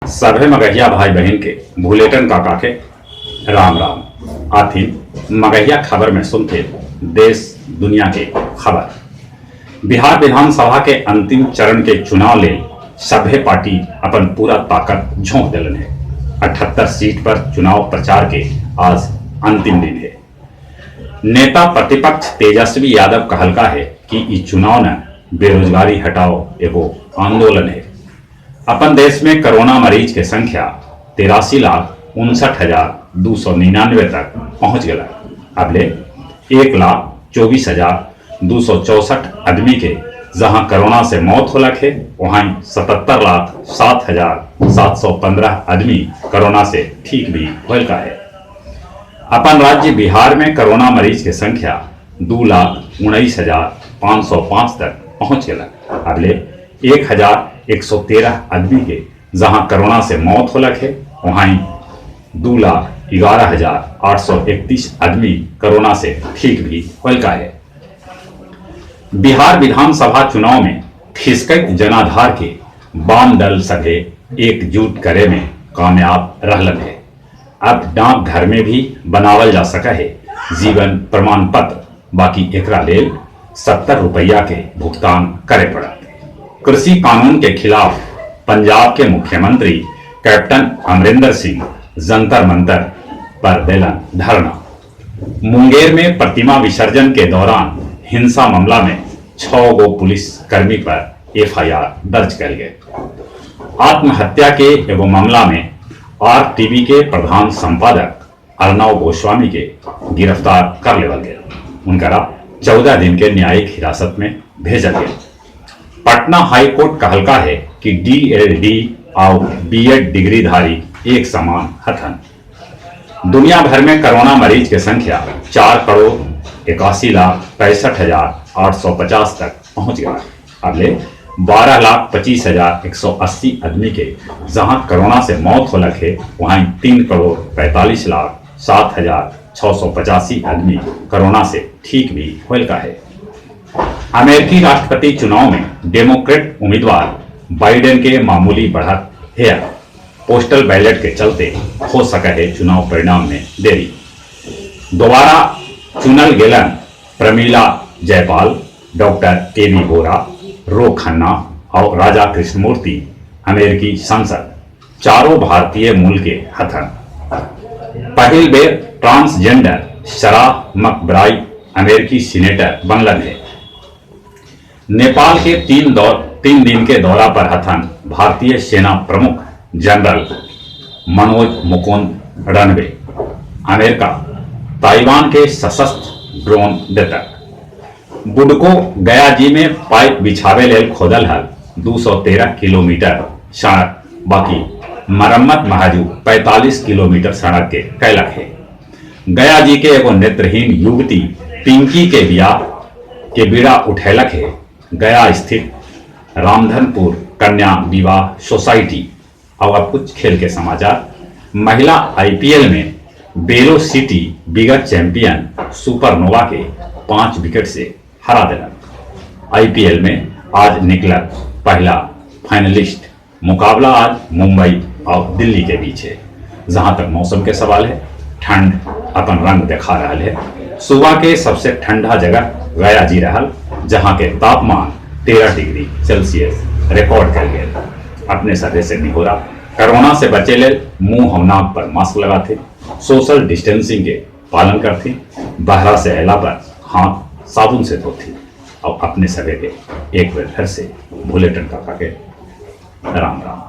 सभे मगहिया भाई बहन के भूलेटन काका के राम राम। आथिन मगहिया खबर में सुनते देश दुनिया के खबर। बिहार विधानसभा के अंतिम चरण के चुनाव ले सभे पार्टी अपन पूरा ताकत झोंक दिलन है। 78 सीट पर चुनाव प्रचार के आज अंतिम दिन है। नेता प्रतिपक्ष तेजस्वी यादव कहलका है कि इस चुनाव न बेरोजगारी हटाओ एगो आंदोलन है। अपन देश में कोरोना मरीज के संख्या 83,59,299 तक पहुंच गया। अबले 1,24,264 आदमी के जहां कोरोना से मौत होलक है, वहां 77,07,715 आदमी कोरोना से ठीक भी होलका है। अपन राज्य बिहार में कोरोना मरीज के संख्या 2,19,505 तक पहुंच गया। अगले 1,113 आदमी के जहां कोरोना से मौत होलक है, वहां 2,11,831 आदमी कोरोना से ठीक भी होलका है। बिहार विधानसभा चुनाव में खिसकत जनाधार के वाम दल सभे एकजुट करे में कामयाब रहलन है। अब डाकघर में भी बनावल जा सका है जीवन प्रमाण पत्र, बाकी एकरा लेल 70 रुपया के भुगतान करे पड़ा। कृषि कानून के खिलाफ पंजाब के मुख्यमंत्री कैप्टन अमरिंदर सिंह जंतर मंतर पर देलन धरना। मुंगेर में प्रतिमा विसर्जन के दौरान हिंसा मामला में 6 गो पुलिस कर्मी पर FIR दर्ज कर गए। आत्महत्या के एगो मामला में RTV के प्रधान संपादक अर्णव गोस्वामी के गिरफ्तार कर लेवल गया। उनका 14 दिन के न्यायिक हिरासत में भेजा गया। पटना हाई कोर्ट कहलका है कि DLD और B.Ed डिग्रीधारी एक समान हथन। दुनिया भर में कोरोना मरीज की संख्या 4,81,65,850 तक पहुंच गया। अगले 12,25,180 आदमी के जहां कोरोना से मौत होलक है, वहीं 3,45,07,685 आदमी कोरोना से ठीक भी होलका है। अमेरिकी राष्ट्रपति चुनाव में डेमोक्रेट उम्मीदवार बाइडेन के मामूली बढ़त है। पोस्टल बैलेट के चलते हो सका है चुनाव परिणाम में देरी। दोबारा चुनल गेलन प्रमीला जयपाल, डॉक्टर KB बोरा, रो खन्ना और राजा कृष्णमूर्ति अमेरिकी सांसद चारों भारतीय मूल के हथन। पहल बेर ट्रांसजेंडर शरा मकबराई अमेरिकी सीनेटर बनलन है। नेपाल के 3 दिन के दौरा पर हथन भारतीय सेना प्रमुख general Manoj Mukund runway. America Taiwan के सशस्त्र ड्रोन देतक। बुडको गया जी में पाइप बिछावे लेल खोदल हल 213 किलोमीटर सड़क, बाकी मरम्मत महजू 45 किलोमीटर सड़क के कैलक है। गया जी के एगो नेत्रहीन युवती पिंकी के बियाह के बीड़ा उठेलक है। गया स्थित रामधनपुर कन्या विवाह सोसाइटी। और अब कुछ खेल के समाचार। महिला IPL में बेलो सिटी विगत चैंपियन सुपरनोवा के 5 विकेट से हरा दिला। IPL में आज निकला पहला फाइनलिस्ट मुकाबला आज मुंबई और दिल्ली के बीच है। जहां तक मौसम के सवाल है, ठंड अपन रंग दिखा रहा है। सुबह के सबसे ठंडा जगह गया जी रहा, जहां के तापमान 13 डिग्री सेल्सियस रिकॉर्ड कर गए। अपने सदे से नहीं हो रहा, कोरोना से बचे ले मुंह और नाक पर मास्क लगाते, सोशल डिस्टेंसिंग के पालन करते, बहरा से अला पर हाथ साबुन से धोते और अपने सगे के एक बार फिर से भूलेटन काका के राम राम।